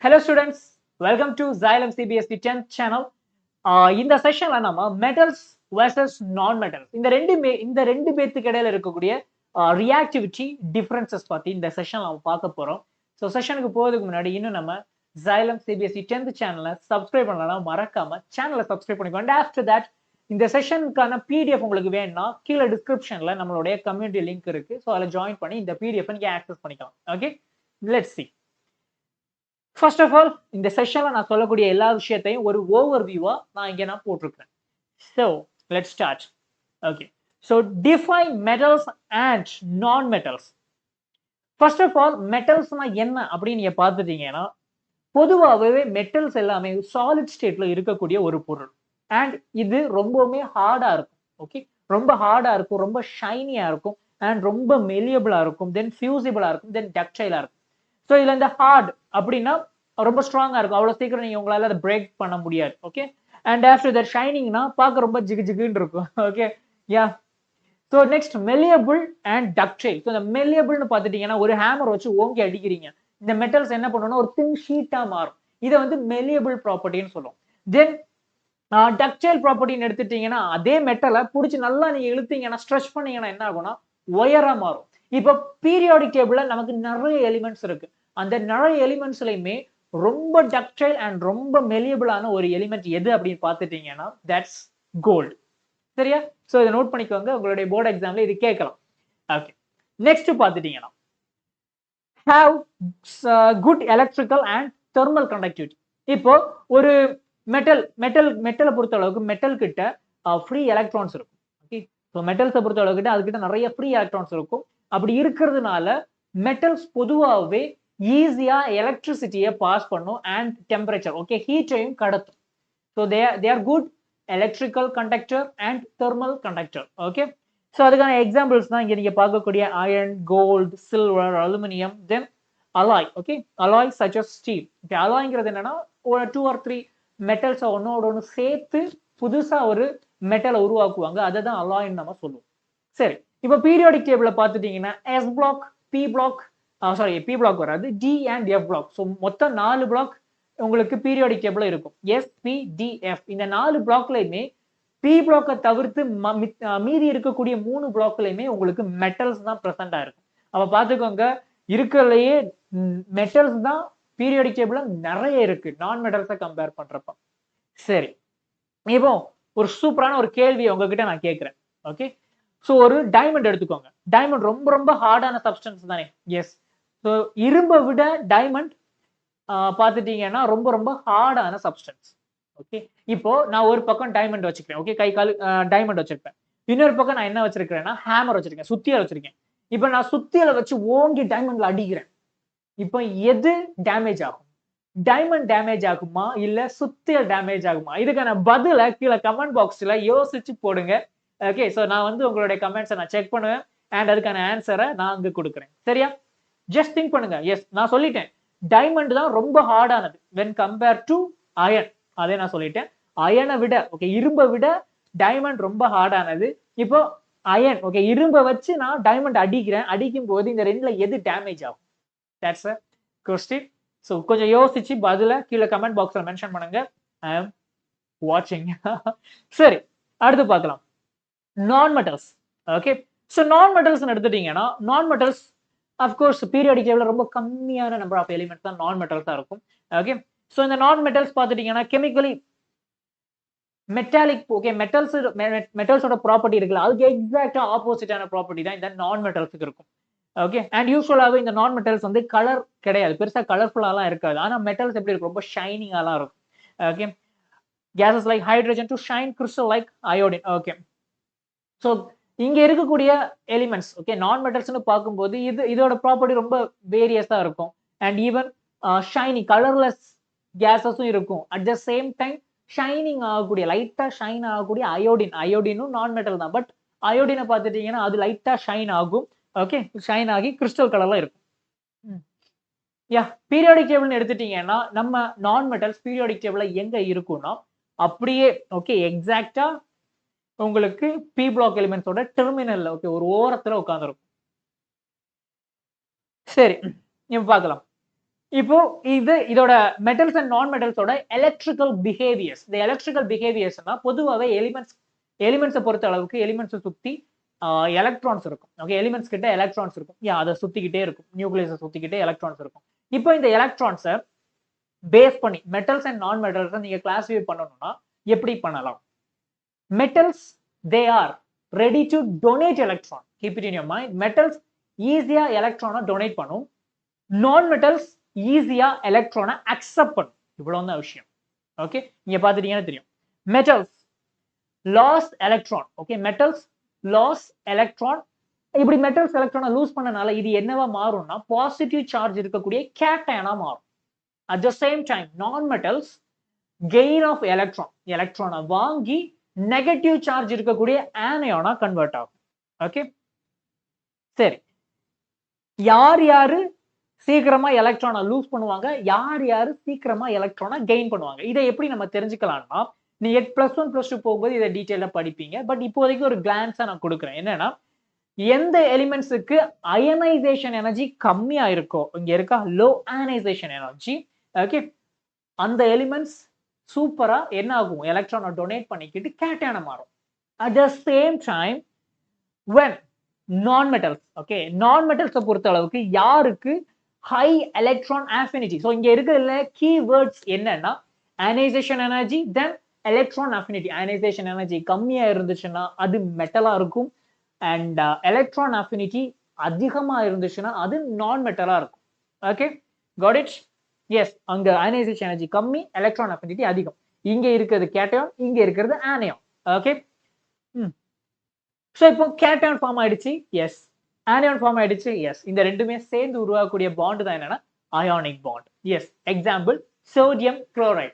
Hello students, welcome to Xylem CBSE 10th channel. இந்த செஷன்ல நம்ம metals versus நான் metals இந்த ரெண்டு பேத்துக்கு இடையில இருக்கக்கூடிய ரியாக்டிவிட்டி டிஃபரன்சஸ் பத்தி இந்த செஷன் நம்ம பார்க்க போறோம். ஸோ செஷனுக்கு போகிறதுக்கு முன்னாடி இன்னும் நம்ம Xylem CBSE 10th சேனலை சப்ஸ்கிரைப் பண்ணலாம், மறக்காம சேனலை சப்ஸ்கிரைப் பண்ணிக்கோங்க. ஆஃப்டர் தட் இந்த செஷனுக்கான பிடிஎஃப் உங்களுக்கு வேணும்னா கீழே டிஸ்கிரிப்ஷன்ல நம்மளுடைய கம்யூனிட்டி லிங்க் இருக்கு. ஸோ அதில் ஜாயின் பண்ணி இந்த பிடிஎஃப் நீங்க ஆக்சஸ் பண்ணிக்கலாம். Okay, let's see. First of all இந்த செஷன்ல நான் சொல்லக்கூடிய எல்லா விஷயத்தையும் ஒரு ஓவர் வியூவா நான் போட்டிருக்கேன். So let start. Okay, so define metals and non metals. First of all மெட்டல்ஸ்னா என்ன அப்படின்னு நீங்க பார்த்துட்டீங்கன்னா, பொதுவாகவே மெட்டல்ஸ் எல்லாமே சாலிட் ஸ்டேட்ல இருக்கக்கூடிய ஒரு பொருள். அண்ட் இது ரொம்பவுமே ஹார்டா இருக்கும். ஓகே, ரொம்ப ஹார்டா இருக்கும், ரொம்ப ஷைனியா இருக்கும், அண்ட் ரொம்ப மெலியபிளா இருக்கும், தென் ஃபியூசிபிளா இருக்கும், தென் டக்டைலா இருக்கும். ஸோ இதுல இந்த ஹார்ட் அப்படின்னா ரொம்ப ஸ்ட்ராங்கா இருக்கும், அவ்வளவு சீக்கிரம் நீங்க உங்களால அதை பிரேக் பண்ண முடியாது. ஓகே, அண்ட் ஆஃப்டர் தட் ஷைனிங்னா பார்க்க ரொம்ப ஜிகு ஜிகுன்னு இருக்கும். Okay, yeah. So next malleable and ductile. So இந்த மெலியபிள்னு பார்த்துட்டீங்கன்னா ஒரு ஹேமர் வச்சு ஓங்கி அடிக்கிறீங்க, இந்த மெட்டல்ஸ் என்ன பண்ணணும்னா ஒரு தின் ஷீட்டா மாறும். இதை வந்து மெலியபிள் ப்ராப்பர்ட்டின்னு சொல்லுவோம். தென் டக்டைல் ப்ராப்பர்ட்டின்னு எடுத்துட்டீங்கன்னா அதே மெட்டலை பிடிச்சி நல்லா நீங்க இழுத்தீங்கன்னா ஸ்ட்ரெச் பண்ணீங்கன்னா என்ன ஆகும்னா ஒயரா மாறும். இப்போ பீரியாடிக் டேபிள்ல நமக்கு நிறைய எலிமெண்ட்ஸ் இருக்கு. அந்த நிறைய எலிமெண்ட்ஸ்லயுமே ரொம்ப டக்டைல் அண்ட் ரொம்ப மெலியபிளான ஒரு எலிமெண்ட் எது அப்படின்னு பார்த்துட்டீங்கன்னா தட்ஸ் கோல்டு. சரியா? ஸோ இதை நோட் பண்ணிக்கோங்க, உங்களுடைய போர்டு எக்ஸாம்ல இது கேட்கலாம். ஓகே, நெக்ஸ்ட் பார்த்துட்டீங்கன்னா have good electrical and thermal conductivity. இப்போ ஒரு மெட்டலை பொறுத்த அளவுக்கு மெட்டல் கிட்ட ஃப்ரீ எலக்ட்ரான்ஸ் இருக்கும். ஓகே, ஸோ மெட்டல்ஸை பொறுத்த அளவுக்கு அதுக்கிட்ட நிறைய ஃப்ரீ எலக்ட்ரான்ஸ் இருக்கும். அப்படி இருக்கிறதுனால மெட்டல்ஸ் பொதுவாகவே ஈஸியா எலக்ட்ரிசிட்டியை பாஸ் பண்ணும் அண்ட் டெம்பரேச்சர், ஓகே, ஹீட்டையும் கடத்தும். So they are good electrical conductor and thermal conductor. Okay, so அதுக்கான எக்ஸாம்பிள்ஸ் தான் இங்க நீங்க பார்க்கக்கூடிய iron, gold, silver, aluminium, then alloy. Okay, alloy such as steel. Okay, அலாய்ங்கிறது என்னன்னா ஒரு 2 or 3 மெட்டல்ஸை ஒன்னோட ஒன்று சேர்த்து புதுசா ஒரு மெட்டலை உருவாக்குவாங்க, அதை தான் அலாய்ன்னு நம்ம சொல்லுவோம். சரி, இப்போ பீரியாடிக் டேபிள பார்த்துட்டீங்கன்னா s block, p block, sorry p block வராது, d and f block. So மொத்தம் 4 பிளாக் உங்களுக்கு பீரியாடிக் டேபிள் இருக்கும். S, p, d, f. இந்த 4 பிளாக்லயுமே பி பிளாக்கை தவிர்த்து மீதி இருக்கக்கூடிய 3 பிளாக்லயுமே உங்களுக்கு மெட்டல்ஸ் தான் பிரசண்டா இருக்கும். அப்ப பாத்துக்கோங்க, இருக்கிறதுலயே மெட்டல்ஸ் தான் பீரியாடிக் டேபிள்ல நிறைய இருக்கு நான் மெட்டல்ஸை கம்பேர் பண்றப்ப. சரி, இப்போ ஒரு சூப்பரான ஒரு கேள்வி உங்ககிட்ட நான் கேட்கிறேன். ஓகே, ஸோ ஒரு டைமண்ட் எடுத்துக்கோங்க. டைமண்ட் ரொம்ப ரொம்ப ஹார்டான சப்ஸ்டன்ஸ் தானே? எஸ். ஸோ இரும்பை விட டைமண்ட் பார்த்துட்டீங்கன்னா ரொம்ப ரொம்ப ஹார்டான சப்ஸ்டன்ஸ். ஓகே, இப்போ நான் ஒரு பக்கம் டைமண்ட் வச்சுக்கிறேன். ஓகே, கை கால் டைமண்ட் வச்சிருப்பேன். இன்னொரு பக்கம் நான் என்ன வச்சிருக்கிறேன்னா ஹேமர் வச்சிருக்கேன், சுத்தியல் வச்சிருக்கேன். இப்போ நான் சுத்தியலை வச்சு ஓங்கி டைமண்ட்ல அடிக்கிறேன். இப்போ எது டேமேஜ் ஆகும்? டைமண்ட் டேமேஜ் ஆகுமா இல்ல சுத்தியல் டேமேஜ் ஆகுமா? இதுக்கான பதில கீழே கமெண்ட் பாக்ஸ்ல யோசிச்சு போடுங்க. ஓகே, ஸோ நான் வந்து உங்களுடைய கமெண்ட்ஸை நான் செக் பண்ணுவேன் அண்ட் அதுக்கான ஆன்சரை நான் அங்க கொடுக்குறேன். சரியா? ஜஸ்ட் திங்க் பண்ணுங்க. எஸ், நான் சொல்லிட்டேன் டைமண்ட் தான் ரொம்ப ஹார்டானது வென் கம்பேர் டு அயன். அதே நான் சொல்லிட்டேன், அயனை விட, ஓகே, இரும்பை விட டைமண்ட் ரொம்ப ஹார்டானது. இப்போ அயன், ஓகே, இரும்பை வச்சு நான் டைமண்ட் அடிக்கிறேன், அடிக்கும் போது இந்த ரெண்டுல எது டேமேஜ் ஆகும்? That's a question. ஸோ கொஞ்சம் யோசிச்சு பதில கீழே கமெண்ட் பாக்ஸ்ல மென்ஷன் பண்ணுங்க. ஐ அம் வாட்சிங். சரி, அடுத்து பார்க்கலாம் நான் மெட்டல்ஸ். ஓகே, ஸோ நான் மெட்டல்ஸ் எடுத்துட்டீங்கன்னா நான் மெட்டல்ஸ் அஃப்கோர்ஸ் பீரியாடிக் டேபிள்ல ரொம்ப கம்மியான நம்பர் ஆஃப் எலிமெண்ட்ஸ் தான் நான் மெட்டல்ஸா இருக்கும். ஓகே, ஸோ இந்த நான் மெட்டல்ஸ் பார்த்துட்டீங்கன்னா கெமிக்கலி மெட்டாலிக். ஓகே, மெட்டல்ஸோட ப்ராப்பர்ட்டி இருக்குல்ல, அதுக்கு எக்ஸாக்டா ஆப்போசிட்டான ப்ராப்பர்ட்டி தான் இந்த நான் மெட்டல்ஸுக்கு இருக்கும். ஓகே, அண்ட் யூஸ்வலாகவே இந்த நான் மெட்டல்ஸ் வந்து கலர் கிடையாது, பெருசா கலர்ஃபுல்லாலாம் இருக்காது. ஆனா மெட்டல்ஸ் எப்படி இருக்கும்? ரொம்ப ஷைனிங்காலாம் இருக்கும். Okay, cases like hydrogen to shine, crystal like iodine. Okay, so இங்க இருக்கக்கூடிய எலிமெண்ட்ஸ், ஓகே, நான் மெட்டல்ஸ்னு பார்க்கும்போது இதோட ப்ராப்பர்ட்டி ரொம்ப வேரியஸா இருக்கும். அண்ட் ஈவன் ஷைனிங் கலர்லெஸ் கேசஸும் இருக்கும். At the same time shining ஆகக்கூடிய, லைட்டா ஷைன் ஆகக்கூடிய அயோடினும் நான் மெட்டல் தான். பட் அயோடினை பார்த்துட்டீங்கன்னா அது லைட்டா ஷைன் ஆகும். ஓகே, ஷைன் ஆகி கிறிஸ்டல் கலர்ல இருக்கும். யா, பீரியாடிக் டேபிள்னு எடுத்துட்டீங்கன்னா நம்ம நான் மெட்டல்ஸ் பீரியாடிக் டேபிள்ல எங்க இருக்கும்னா அப்படியே, ஓகே, எக்ஸாக்டா உங்களுக்கு பி பிளாக் எலிமெண்ட்ஸோட டெர்மினல்ல, ஓகே, ஒரு ஓரத்துல உட்கார்ந்துருக்கும். சரி, இப்ப பார்க்கலாம். இப்போ இதோட மெட்டல்ஸ் அண்ட் நான் மெட்டல்ஸோட எலக்ட்ரிக்கல் பிஹேவியர்ஸ். இந்த எலக்ட்ரிக்கல் பிஹேவியர்ஸ்னா பொதுவாகவே எலிமெண்ட்ஸை பொறுத்த அளவுக்கு எலிமெண்ட்ஸை சுத்தி எலக்ட்ரான்ஸ் இருக்கும். ஓகே, எலிமெண்ட்ஸ் கிட்ட எலக்ட்ரான்ஸ் இருக்கும். அதை சுத்திக்கிட்டே இருக்கும். நியூக்ளியஸை சுத்திக்கிட்டே எலக்ட்ரான்ஸ் இருக்கும். இப்போ இந்த எலக்ட்ரான்ஸை பேஸ் பண்ணி மெட்டல்ஸ் அண்ட் நான் மெட்டல்ஸை நீங்க கிளாஸிஃபை பண்ணணும்னா எப்படி பண்ணலாம்? Metals they are ready to donate electron. Keep it in your mind. Metals ஈஸியா எலக்ட்ரானை டொனேட் பண்ணும். நான் மெட்டல்ஸ் ஈஸியா எலக்ட்ரானை அக்செப்ட் பண்ணும். இவ்வளவுதான் விஷயம். ஓகே, நீங்க பாத்துட்டீங்கன்னா தெரியும். Metals loss electron. Okay, metals loss electron. இப்படி மெட்டல்ஸ் எலக்ட்ரானை லூஸ் பண்ணனால இது என்னவா மாறும்னா பாசிட்டிவ் சார்ஜ் இருக்கக்கூடிய கேட்டைனா மாறும். At the same time non metals gain of எலக்ட்ரானை வாங்கி நெகட்டிவ் சார்ஜ் இருக்கக்கூடிய ஆனியானா கன்வெர்ட் ஆகும். ஓகே, சரி, யார் யாரு சீக்கிரமா எலக்ட்ரானை லூஸ் பண்ணுவாங்க, யார் யாரு சீக்கிரமா எலக்ட்ரானை கெயின் பண்ணுவாங்க, இதை எப்படி நம்ம தெரிஞ்சுக்கலாம்னா நீங்க +1 +2 போகும்போது இதை டீட்டெயிலா படிப்பீங்க. பட் இப்போதைக்கு ஒரு கிளான்ஸா நான் கொடுக்குறேன். என்னன்னா, எந்த எலிமெண்ட்ஸுக்கு அயனைசேஷன் எனர்ஜி கம்மியா இருக்கோ, இங்க இருக்கா லோ அயனைசேஷன் எனர்ஜி, ஓகே, அந்த எலிமெண்ட்ஸ் சூப்பரா என்ன ஆகும், எலக்ட்ரானை டொனேட் பண்ணிக்கிட்டு கேட்டைனா மாறும். At the same time when நான் மெட்டல்ஸ், ஓகே, நான் மெட்டல்ஸை பொறுத்த அளவுக்கு யாருக்கு ஹை எலக்ட்ரான் அஃபினிட்டி. ஸோ இங்க இருக்கிறதுல கீவேர்ட்ஸ் என்னன்னா அயனைசேஷன் எனர்ஜி தென் எலக்ட்ரான் அஃபினிட்டி. அயனைசேஷன் எனர்ஜி கம்மியா இருந்துச்சுன்னா அது மெட்டலா இருக்கும். அண்ட் எலக்ட்ரான் அஃபினிட்டி அதிகமா இருந்துச்சுன்னா அது நான் மெட்டலா இருக்கும். Okay, got it? எஸ், அங்க அயனைசேஷன் எனர்ஜி கம்மி, எலக்ட்ரான் அஃபினிட்டி அதிகம். இங்க இருக்கிறது கேட்டயான், இங்க இருக்கிறது ஆனியான். ஓகே, ஸோ இப்போ கேட்டையான் ஃபார்ம் ஆயிடுச்சு. எஸ், ஆனியான் ஃபார்ம் ஆயிடுச்சு. எஸ், இந்த ரெண்டுமே சேர்ந்து உருவாக்கக்கூடிய பாண்ட் தான் என்னன்னா ionic bond. Yes, example sodium chloride.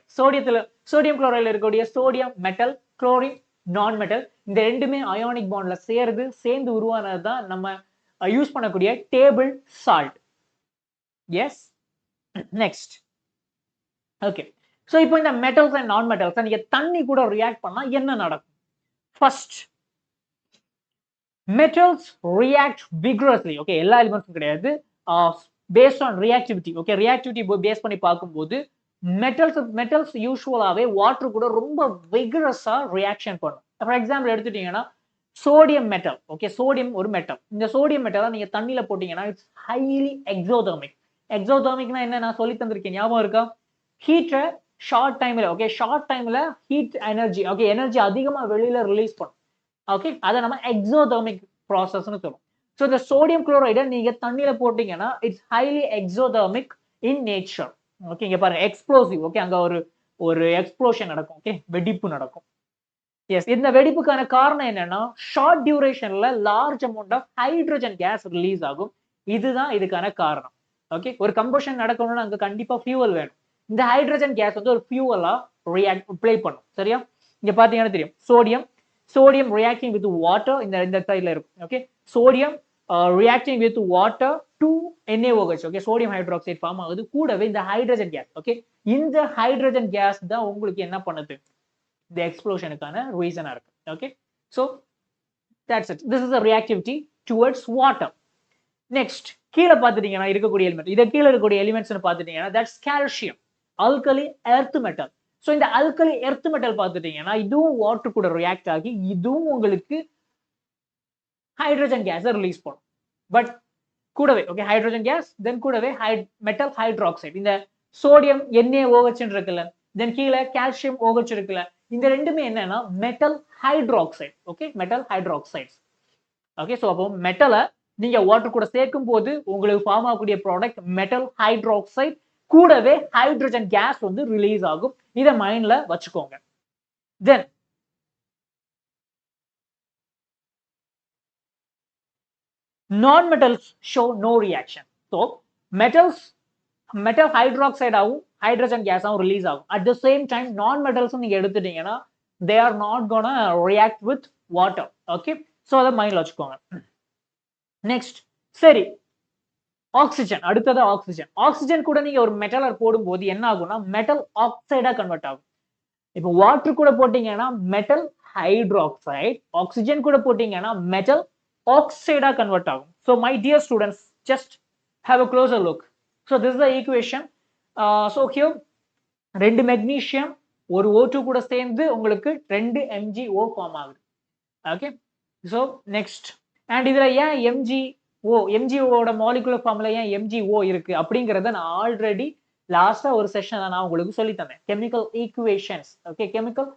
Sodium குளோரைடில் இருக்கக்கூடிய sodium metal, chlorine non metal. இந்த ரெண்டுமே அயானிக் பாண்ட்ல சேர்ந்து உருவானது தான் நம்ம யூஸ் பண்ணக்கூடிய table salt. Yes, next. Okay, so இப்போ இந்த மெட்டல்ஸ் அண்ட் நான் மெட்டல்ஸ் நீங்க தண்ணி கூட ரியாக்ட் பண்ணா என்ன நடக்கும்? First, metals react vigorously. Okay, எல்லா எலிமெண்ட்ஸும் கிடையாது, based on reactivity. Okay, reactivity base பண்ணி பார்க்கும்போது மெட்டல்ஸ் யூசுவலாவே வாட்டர் கூட ரொம்ப விகரஸா ரியாக்ஷன் பண்ணும். ஃபார் எக்ஸாம்பிள் எடுத்துட்டீங்கன்னா சோடியம் மெட்டல். ஓகே, சோடியம் ஒரு மெட்டல். இந்த சோடியம் மெட்டலை நீங்க தண்ணியில போட்டீங்கன்னா இட்ஸ் ஹைலி எக்ஸோதெர்மிக். எக்ஸோதெர்மிக்னா என்ன நான் சொல்லி தந்திருக்கேன், ஞாபகம் இருக்கா? ஹீட்டை ஷார்ட் டைம்ல, ஓகே, ஷார்ட் டைம்ல ஹீட் எனர்ஜி, ஓகே, எனர்ஜி அதிகமா வெளியில ரிலீஸ் பண்ணும். ஓகே, அதை நம்ம எக்ஸோதெர்மிக் ப்ராசஸ்னு சொல்லுவோம். ஸோ இந்த சோடியம் குளோரைடை நீங்க தண்ணியில போட்டீங்கன்னா it's highly exothermic in nature. Okay, இங்க பாருங்க எக்ஸ்ப்ளோசிவ். ஓகே, அங்க ஒரு எக்ஸ்ப்ளோஷன் நடக்கும். ஓகே, வெடிப்பு நடக்கும். எஸ், இந்த வெடிப்புக்கான காரணம் என்னன்னா ஷார்ட் டியூரேஷன்ல large amount of hydrogen gas release ஆகும். இதுதான் இதுக்கான காரணம். ஓகே, ஒரு கம்பஷன் நடக்கணும்னா அங்க கண்டிப்பா ஃபியூவல் வேணும். இந்த ஹைட்ரஜன் கேஸ் வந்து ஒரு ஃபியூவலா ப்ளே பண்ணும். சரியா? இங்க பாத்தீங்கன்னா தெரியும் sodium reacting with water இந்த சைடுல இருக்கும். Okay, sodium reacting with water to NaOH. Okay, sodium hydroxide form ஆகுது. கூடவே இந்த ஹைட்ரஜன் கேஸ், ஓகே, இந்த ஹைட்ரஜன் கேஸ் தான் உங்களுக்கு என்ன பண்ணுது, இந்த எக்ஸ்ப்ளோஷனுக்கான ரீசனா இருக்கு. Okay, so that's it. This is the reactivity towards water. Next, கீழே பார்த்துட்டீங்கன்னா இருக்கக்கூடிய எலிமெண்ட், இதை கீழே இருக்கக்கூடிய எலிமெண்ட்ஸ் பார்த்துட்டீங்கன்னா that's calcium, alkali earth metal. So இந்த ஆல்கலி எர்த் மெட்டல் பார்த்துட்டீங்கன்னா இதுவும் வாட்டர் கூட ரியாக்ட் ஆகி இதுவும் உங்களுக்கு ஹைட்ரஜன் கேஸை ரிலீஸ் பண்ணும். பட் கூடவே, ஓகே, ஹைட்ரஜன் கேஸ் தென் கூடவே மெட்டல் ஹைட்ராக்சைடு. இந்த சோடியம் NaOH இருக்குல்ல, தென் கீழே கால்சியம் OH இருக்குல்ல, இந்த ரெண்டுமே என்னன்னா metal hydroxide. Okay, metal hydroxide. Okay, so அப்போ மெட்டலை நீங்க வாட்டர் கூட சேர்க்கும் போது உங்களுக்கு ஃபார்ம் ஆகக்கூடிய ப்ராடக்ட் மெட்டல் ஹைட்ராக்சைடு. கூடவே ஹைட்ரஜன் கேஸ் வந்து ரிலீஸ் ஆகும். இதை மைண்ட்ல வச்சுக்கோங்க. Then non-metals show no reaction. So metal ஹைட்ராக்சைடாவும் ஹைட்ரஜன் கேஸாவும் ரிலீஸ் ஆகும். At the same time non மெட்டல்ஸும் நீங்க எடுத்துட்டீங்கன்னா they are not gonna react with water. Okay, so அதை மைண்ட்ல வச்சுக்கோங்க. நெக்ஸ்ட், சரி, ஆக்சிஜன். அடுத்தது ஆக்சிஜன். ஆக்சிஜன் கூட நீங்க ஒரு மெட்டலர் போடும்போது என்ன ஆகும்னா மெட்டல் ஆக்சைடா கன்வெர்ட் ஆகும். இப்போ வாட்டர் கூட போட்டீங்கன்னா மெட்டல் ஹைட்ராக்சைடு, ஆக்சிஜன் கூட போட்டீங்கன்னா மெட்டல் ஆக்சைடா கன்வெர்ட் ஆகும். So my dear students, just have a closer look. So this is the equation. So here 2 magnesium ஒரு O2 கூட சேர்ந்து உங்களுக்கு 2 MgO ஃபார்ம் ஆகுது. ஓகே, ஸோ நெக்ஸ்ட் அண்ட் இதுல ஏன் MgOட மாலிகுலர் ஃபார்ம்ல ஏன் MgO இருக்கு அப்படிங்கறத நான் ஆல்ரெடி லாஸ்டா ஒரு செஷன்ல நான் உங்களுக்கு சொல்லி தந்தேன். Chemical equations, okay, chemical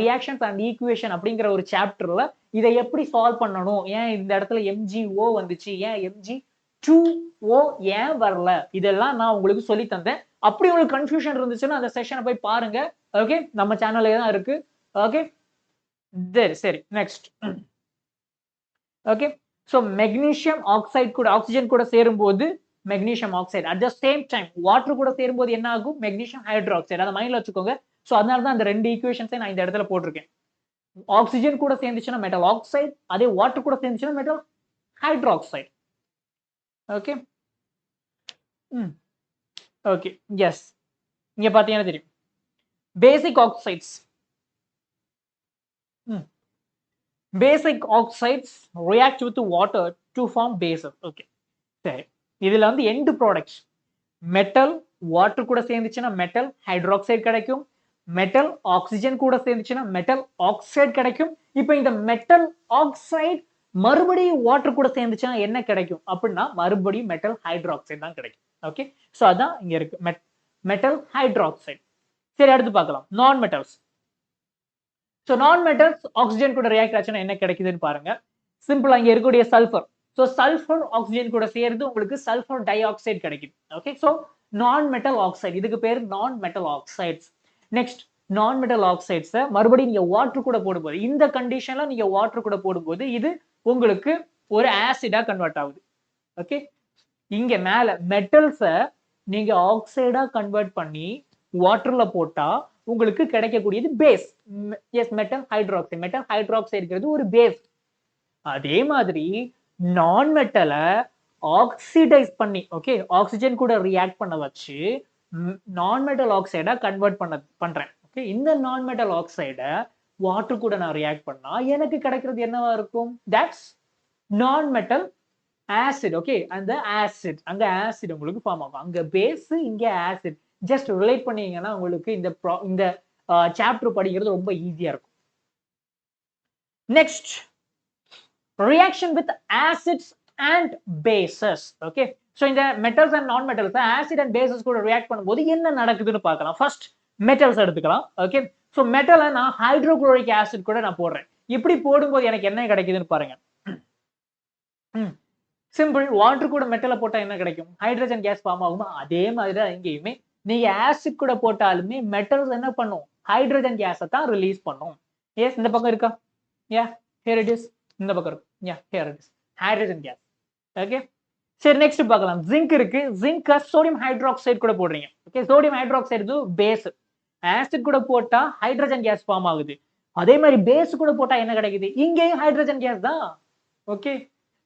reactions and equation அப்படிங்கிற ஒரு சாப்டர்ல இதை எப்படி சால்வ் பண்ணணும், ஏன் இந்த இடத்துல MgO வந்துச்சு, ஏன் Mg2O ஏன் வரல, இதெல்லாம் நான் உங்களுக்கு சொல்லி தந்தேன். அப்படி உங்களுக்கு கன்ஃபியூஷன் இருந்துச்சுன்னா அந்த செஷனை போய் பாருங்க. ஓகே, நம்ம சேனல்ல தான் இருக்கு. ஓகே, சரி next. Okay, so magnesium oxide கூட ஆக்சிஜன் கூட சேரும்போது magnesium oxide, at the same time water கூட சேரும்போது என்ன ஆகும், மெக்னீசியம் ஹைட்ராக்சைடு. அதை மைண்ட்ல வச்சுக்கோங்க. ஸோ அதனால தான் அந்த 2 ஈக்குவேஷன்ஸை நான் இந்த இடத்துல போட்டிருக்கேன். ஆக்சிஜன் கூட சேர்ந்துச்சுன்னா மெட்டல் ஆக்சைடு, அதே வாட்டர் கூட சேர்ந்துச்சுன்னா metal hydroxide. Okay, okay, yes, இங்க பாத்தீங்கன்னா தெரியும். Basic oxides, basic oxides react with water to form bases. Okay, சரி, இதுல வந்து end products metal water கூட சேர்ந்துச்சுன்னா metal hydroxide கிடைக்கும், metal oxygen கூட சேர்ந்துச்சுன்னா metal oxide கிடைக்கும். இப்போ இந்த metal oxide மறுபடியும் வாட்டர் கூட சேர்ந்துச்சுன்னா என்ன கிடைக்கும் அப்படின்னா மறுபடியும் metal hydroxide தான் கிடைக்கும். ஓகே, ஸோ அதான் இங்க இருக்கு metal hydroxide. சரி, அடுத்து பார்க்கலாம் நான் மெட்டல்ஸ். ஸோ நான் மெட்டல்ஸ் ஆக்சிஜன் கூட ரியாக்ட் ஆச்சுன்னா என்ன கிடைக்குதுன்னு பாருங்க. சிம்பிளா இங்க இருக்கக்கூடிய சல்ஃபர், ஸோ சல்ஃபர் ஆக்சிஜன் கூட சேர்ந்து உங்களுக்கு சல்ஃபர் டை ஆக்சைடு கிடைக்குது. ஓகே, ஸோ நான் மெட்டல் ஆக்சைடு, இதுக்கு பேர் நான் மெட்டல் ஆக்சைட்ஸ். நெக்ஸ்ட், நான் மெட்டல் ஆக்சைட்ஸை மறுபடியும் நீங்க வாட்டர் கூட போடும்போது, இந்த கண்டிஷன்ல நீங்க வாட்டர் கூட போடும்போது இது உங்களுக்கு ஒரு ஆசிடா கன்வெர்ட் ஆகுது. ஓகே, இங்க மேல மெட்டல்ஸை நீங்க ஆக்சைடா கன்வெர்ட் பண்ணி வாட்டர்ல போட்டா உங்களுக்கு கிடைக்கக்கூடியது base. Yes, metal hydroxide. Metal ஹைட்ராக்சைடுங்கிறது ஒரு பேஸ். அதே மாதிரி நான் மெட்டலை ஆக்சிடைஸ் பண்ணி, ஓகே, ஆக்சிஜன் கூட ரியாக்ட் பண்ண வச்சு நான் மெட்டல் ஆக்சைடா கன்வெர்ட் பண்றேன். ஓகே, இந்த நான் மெட்டல் ஆக்சைடை வாட்டர் கூட நான் ரியாக்ட் பண்ணா எனக்கு கிடைக்கிறது என்னவா இருக்கும், தட்ஸ் நான் மெட்டல் ஆசிட். ஓகே, அந்த ஆசிட், அங்க ஆசிட் உங்களுக்கு ஃபார்ம் ஆகும். அங்க பேஸ், இங்க ஆசிட். ஜஸ்ட் ரிலேட் பண்ணீங்கன்னா உங்களுக்கு இந்த சாப்டர் படிக்கிறது ரொம்ப ஈஸியா இருக்கும். Next, reaction with acids and bases. Okay, so இந்த metals and non metals acid and bases கூட ரியாக்ட் பண்ணும்போது என்ன நடக்குதுன்னு பார்க்கலாம். ஃபர்ஸ்ட் மெட்டல்ஸ் எடுத்துக்கலாம். ஓகே, ஸோ மெட்டலை நான் ஹைட்ரோகுளோரிக் ஆசிட் கூட நான் போடுறேன். இப்படி போடும்போது எனக்கு என்ன கிடைக்குதுன்னு பாருங்க. சிம்பிள், வாட்டர் கூட மெட்டலை போட்டா என்ன கிடைக்கும், ஹைட்ரஜன் கேஸ் ஃபார்ம் ஆகுமா, அதே மாதிரி தான் இங்கேயுமே நீங்க ஆசிட் கூட போட்டாலுமே மெட்டல்ஸ் என்ன பண்ணும், ஹைட்ரஜன் கேஸை தான் ரிலீஸ் பண்ணும். எஸ், இந்த பக்கம் இருக்கா, யா ஹியர் இட் இஸ், இந்த பக்கம் இருக்கு, yeah here it is hydrogen gas. Okay, சரி, நெக்ஸ்ட் பார்க்கலாம். ஜிங்க் இருக்கு, ஜிங்க் சோடியம் ஹைட்ராக்சைடு கூட போடுறீங்க. Okay, sodium hydroxide base, acid கூட போட்டா ஹைட்ரஜன் கேஸ் ஃபார்ம் ஆகுது. அதே மாதிரி பேஸ் கூட போட்டா என்ன கிடைக்குது, இங்கேயும் ஹைட்ரஜன் கேஸ் தான். ஓகே,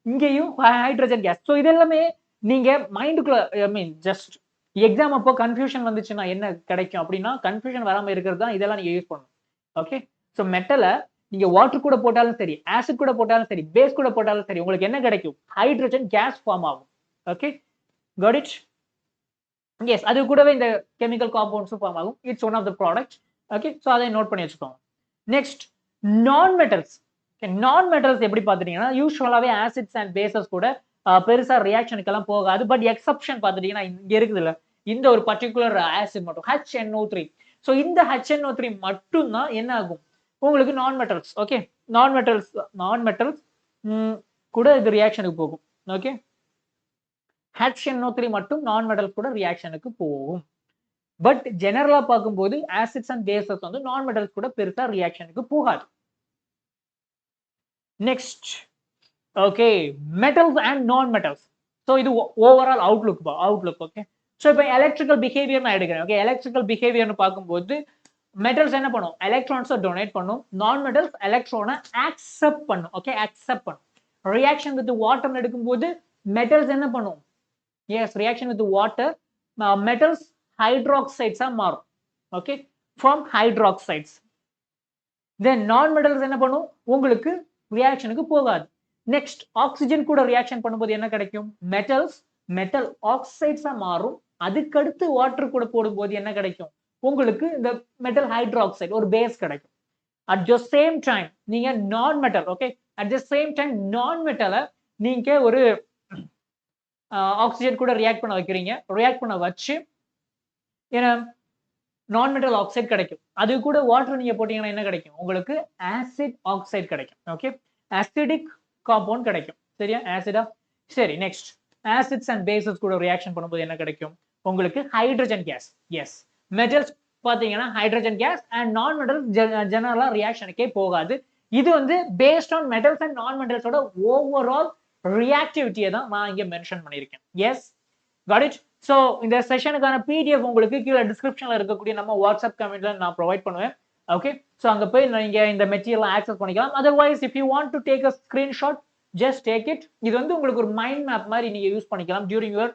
இங்கேயும் ஹைட்ரஜன் கேஸ். ஸோ இது எல்லாமே நீங்க மைண்டுக்குள்ள, ஐ மீன் ஜஸ்ட் எக்ஸாம் அப்போ கன்ஃபியூஷன் வந்துச்சுன்னா என்ன கிடைக்கும் அப்படின்னா, கன்ஃபியூஷன் வராம இருக்கிறது தான் இதெல்லாம் நீங்க யூஸ் பண்ணணும். ஓகே, ஸோ மெட்டலை நீங்க வாட்டர் கூட போட்டாலும் சரி, ஆசிட் கூட போட்டாலும் சரி, பேஸ் கூட போட்டாலும் சரி, உங்களுக்கு என்ன கிடைக்கும், ஹைட்ரஜன் கேஸ் ஃபார்ம் ஆகும். Okay, got it. எஸ், அது கூடவே இந்த கெமிக்கல் காம்பவுண்ட்ஸும் ஃபார்ம் ஆகும். It's one of the product. Okay, so அதை நோட் பண்ணி வச்சுக்கோங்க. நெக்ஸ்ட், நான் மெட்டல்ஸ். நான் மெட்டல்ஸ் எப்படி பாத்துட்டீங்கன்னா யூஸ்வலாவே ஆசிட்ஸ் அண்ட் பேசஸ் கூட பெருசா ரியாக்ஷனுக்கு எல்லாம் போகாது. பட் எக்ஸப்ஷன் பாத்துட்டீங்கன்னா இங்க இருக்குது இல்ல, இந்த ஒரு பர்டிகுலர் ஆசிட் மட்டும் HNO3. ஸோ இந்த HNO3 மட்டும் தான் என்ன ஆகும் உங்களுக்கு நான் மெட்டல்ஸ். ஓகே, நான் மெட்டல்ஸ் கூட இது ரியாக்ஷனுக்கு போகும். ஓகே, HNO3 மட்டும் நான் மெட்டல்ஸ் கூட ரியாக்ஷனுக்கு போகும். பட் ஜெனரலா பார்க்கும்போது ஆசிட்ஸ் அண்ட் பேசஸ் வந்து நான் மெட்டல்ஸ் கூட பெருசா ரியாக்ஷனுக்கு போகாது. Next, okay, metals and non metals. So இது ஓவரால் அவுட்லுக். ஓகே, ஸோ இப்போ எலக்ட்ரிக்கல் பிஹேவியர் நான் எடுக்கிறேன். ஓகே, எலக்ட்ரிக்கல் பிஹேவியர்னு பார்க்கும்போது மெட்டல்ஸ் என்ன பண்ணும், எலக்ட்ரான்ஸை டொனேட் பண்ணும். நான் மெட்டல்ஸ் எலக்ட்ரானை அக்செப்ட் பண்ணும். ஓகே, அக்செப்ட் பண்ணும். ரியாக்ஷன் வித் வாட்டர் எடுக்கும்போது மெட்டல்ஸ் என்ன பண்ணும், yes, reaction with water metals ஹைட்ராக்சைட்ஸா மாறும். Okay, from hydroxides. தென் நான் மெட்டல்ஸ் என்ன பண்ணும், உங்களுக்கு ரியாக்ஷனுக்கு போகாது. நெக்ஸ்ட், ஆக்சிஜன் கூட ரியாக்ஷன் பண்ணும்போது என்ன கிடைக்கும், மெட்டல் ஆக்சைட்ஸா மாறும். அதுக்கடுத்து வாட்டர் கூட போடும்போது என்ன கிடைக்கும் உங்களுக்கு இந்த மெட்டல் ஹைட்ராக்சைடு ஒரு பேஸ் கிடைக்கும். அட் த சேம் டைம் நீங்க நான் metal okay at the same time நான் மெட்டலை நீங்க ஒரு ஆக்சிஜன் கூட ரியாக்ட் பண்ண வைக்கிறீங்க. ரியாக்ட் பண்ண வச்சு ஏன்னா நான் மெட்டல் ஆக்சைடு கிடைக்கும். அது கூட வாட்டர் நீங்க போட்டீங்கன்னா என்ன கிடைக்கும் உங்களுக்கு ஆசிட் ஆக்சைடு கிடைக்கும். ஓகே அசிடிக் காம்பவுண்ட் கிடைக்கும். சரியா ஆசிடா சரி நெக்ஸ்ட் ஆசிட்ஸ் அண்ட் பேசஸ் கூட ரியாக்ஷன் பண்ணும்போது என்ன கிடைக்கும் உங்களுக்கு ஹைட்ரஜன் கேஸ். எஸ் மெட்டல்ஸ் பாத்தீங்கன்னா ஹைட்ரஜன் கேஸ் அண்ட் நான் மெட்டல் ஜெனரலா ரியாக்ஷனுக்கே போகாது. இது வந்து பேஸ்ட் ஆன் மெட்டல்ஸ் அண்ட் நான் மெட்டல்ஸோட ஓவரால் ரியாக்டிவிட்டியை தான் நான் இங்க மென்ஷன் பண்ணியிருக்கேன். S got it. ஸோ இந்த செஷனுக்கான பிடிஎஃப் உங்களுக்கு கீழே டிஸ்கிரிப்ஷன்ல இருக்கக்கூடிய நம்ம வாட்ஸ்அப் கமெண்ட்ல நான் ப்ரொவைட் பண்ணுவேன். ஓகே ஸோ அங்க போய் நீங்க இந்த மெட்டீரியல் ஆக்சஸ் பண்ணிக்கலாம். Otherwise if you want to take a screenshot just take it. இது வந்து உங்களுக்கு ஒரு மைண்ட் மேப் மாதிரி நீங்க யூஸ் பண்ணிக்கலாம் during your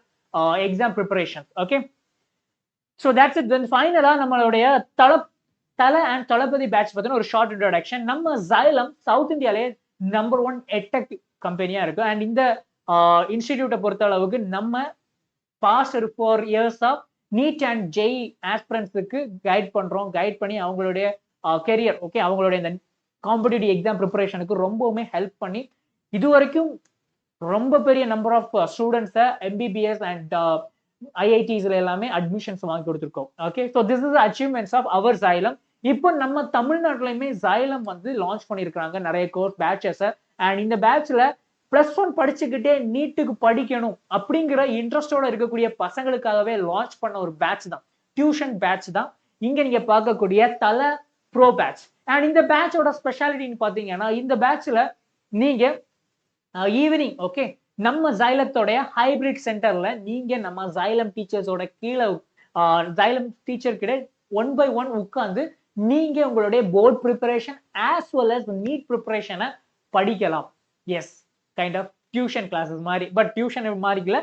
exam preparation. Okay so that's it. Then ஃபைனலா நம்மளுடைய தலை அண்ட் தளபதி பேட்ச் பத்தின ஒரு ஷார்ட் இன்ட்ரோடக்ஷன். நம்ம Xylem சவுத் இந்தியாலே நம்பர் 1 எட்டெக் கம்பெனியா இருக்கு. அண்ட் இந்த இன்ஸ்டிடியூட்டை பொறுத்த அளவுக்கு நம்ம past 4 years of NEET and JEE ஆஸ்பிரன்ஸுக்கு கைட் பண்ணி அவங்களுடைய கெரியர் ஓகே அவங்களுடைய இந்த காம்படிட்டிவ் எக்ஸாம் ப்ரிப்பரேஷனுக்கு ரொம்பவுமே ஹெல்ப் பண்ணி இது வரைக்கும் ரொம்ப பெரிய நம்பர் ஆஃப் ஸ்டூடெண்ட்ஸை எம்பிபிஎஸ் அண்ட் ஐஐடிஸ்ல எல்லாமே அட்மிஷன்ஸ் வாங்கி கொடுத்துருக்கோம். Okay so this is achievements of our Xylem. இப்போ நம்ம தமிழ்நாட்டிலையுமே Xylem வந்து லான்ச் பண்ணியிருக்காங்க நிறைய கோர்ஸ் பேட்சஸ். அண்ட் இந்த பேட்ச்ல +1 படிச்சுக்கிட்டே நீட்டுக்கு படிக்கணும் அப்படிங்கிற இன்ட்ரெஸ்டோட இருக்கக்கூடிய பசங்களுக்காகவே லான்ச் பண்ண ஒரு பேட்ச் தான் டியூஷன் பேட்ச் தான் இங்க நீங்க பார்க்கக்கூடிய தலை ப்ரோ பேட்ச். அண்ட் இந்த பேட்சோட ஸ்பெஷாலிட்டின்னு பாத்தீங்கன்னா இந்த பேட்ச்ல நீங்க ஈவினிங் ஓகே நம்ம Xylemத்தோடைய ஹைபிரிட் சென்டர்ல நீங்க நம்ம Xylem டீச்சர்ஸோட கீழே Xylem டீச்சர் கிட்ட 1 by 1 உட்கார்ந்து நீங்க உங்களுடைய board preparation as well as NEET ப்ரிப்பரேஷனை படிக்கலாம். Yes kind of tuition classes மாதிரி. பட் டியூஷன் மாதிரில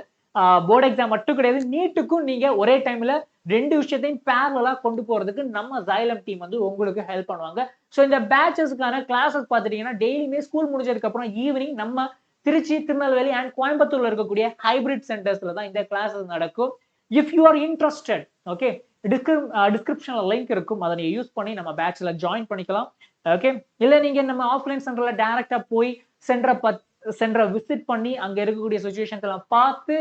போர்டு எக்ஸாம் மட்டும் கிடையாது, நீட்டுக்கும் நீங்க ஒரே டைம்ல 2 விஷயத்தையும் பேரலா கொண்டு போறதுக்கு நம்ம Xylem டீம் வந்து உங்களுக்கு ஹெல்ப் பண்ணுவாங்க. ஸோ இந்த பேட்சஸ்க்கான கிளாஸஸ் பார்த்துட்டீங்கன்னா டெய்லியுமே ஸ்கூல் முடிஞ்சதுக்கு அப்புறம் ஈவினிங் நம்ம திருச்சி, திருநெல்வேலி அண்ட் கோயம்புத்தூர்ல இருக்கக்கூடிய ஹைபிரிட் சென்டர்ஸ்ல தான் இந்த கிளாஸஸ் நடக்கும். If you are interested okay டிஸ்கிரிப்ஷன்ல லிங்க் இருக்கும், அதை நீங்க யூஸ் பண்ணி நம்ம பேட்ச்ல ஜாயின் பண்ணிக்கலாம். ஓகே இல்ல நீங்க நம்ம ஆஃப்லைன் சென்டர்ல டைரக்டா போய் சென்டரை விசிட் பண்ணி அங்க இருக்கக்கூடிய சிச்சுவேஷன்ஸ் எல்லாம் பார்த்து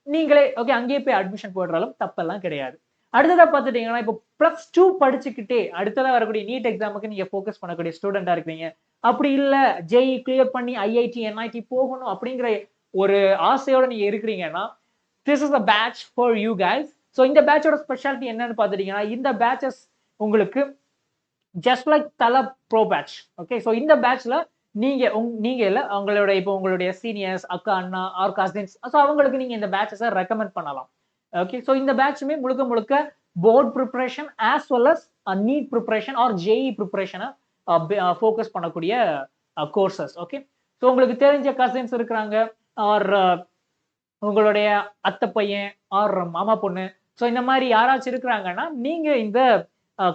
நீங்களே ஓகே அங்கேயே போய் அட்மிஷன் போடுறாலும் தப்பெல்லாம் கிடையாது. அடுத்ததா பார்த்துட்டீங்கன்னா இப்போ +2 படிச்சுக்கிட்டே அடுத்ததா வரக்கூடிய நீட் எக்ஸாமுக்கு நீங்க ஃபோக்கஸ் பண்ணக்கூடிய ஸ்டூடெண்டா இருக்கீங்க. அப்படி இல்ல ஜெய் கிளியர் பண்ணி ஐஐடி என்ஐடி போகணும் அப்படிங்கிற ஒரு ஆசையோட நீங்க இருக்கிறீங்கன்னா this is a batch for you guys. So இந்த பேட்சோட ஸ்பெஷாலிட்டி என்னன்னு பார்த்துட்டீங்கன்னா இந்த பேட்சஸ் உங்களுக்கு just like Thala bro batch. Okay so இந்த பேட்ச்ல நீங்க இல்ல உங்களுடைய சீனியர்ஸ் அக்கா அண்ணா ஆர் கசின்ஸ் ஸோ அவங்களுக்கு நீங்க இந்த பேட்சஸை ரெக்கமெண்ட் பண்ணலாம். ஓகே ஸோ இந்த பேட்சுமே முழுக்க board preparation as well as NEET preparation or JEE ப்ரிப்பரேஷனை ஃபோக்கஸ் பண்ணக்கூடிய கோர்சஸ். ஓகே ஸோ உங்களுக்கு தெரிஞ்ச கசின்ஸ் இருக்கிறாங்க ஆர் உங்களுடைய அத்தை பையன் ஆர் மாமா பொண்ணு ஸோ இந்த மாதிரி யாராச்சும் இருக்கிறாங்கன்னா நீங்க இந்த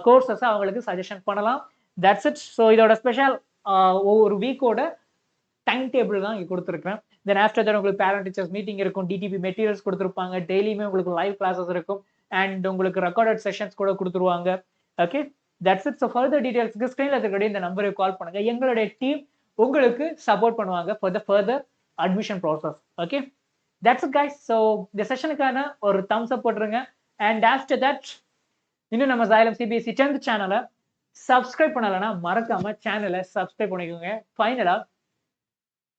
கோர்சஸை அவங்களுக்கு சஜஷன் பண்ணலாம். That's it. ஸோ இதோட ஸ்பெஷல் ஒவ்வொரு வீக்கோட டைம் டேபிள் தான் இங்கே கொடுத்துருக்கேன். தென் ஆஃப்டர் தட் உங்களுக்கு பேரண்ட் டீச்சர்ஸ் மீட்டிங் இருக்கும், டிடிபி மெட்டீரியல்ஸ் கொடுத்துருப்பாங்க, டெய்லியுமே உங்களுக்கு லைவ் கிளாஸஸ் இருக்கும் அண்ட் உங்களுக்கு ரெக்கார்டட் செஷன்ஸ் கூட கொடுத்துருவாங்க. Okay that's it. So further டீடைல்ஸ்க்கு ஸ்க்ரீன்ல இருக்கக்கூடிய இந்த நம்பருக்கு கால் பண்ணுங்க. எங்களுடைய டீம் உங்களுக்கு சப்போர்ட் பண்ணுவாங்க for the further admission process. Okay that's it guys. So இந்த செஷனுக்கான ஒரு தம்ஸ் அப் போட்டுருங்க. அண்ட் ஆஃப்டர் தட் இன்னும் நம்ம Xylem CBSE 10th சேனலை சப்ஸ்கிரைப் பண்ணலன்னா மறக்காம சேனலை சப்ஸ்கிரைப் பண்ணிக்கோங்க. ஃபைனலா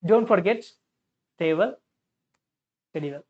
don't forget stay well, steady well.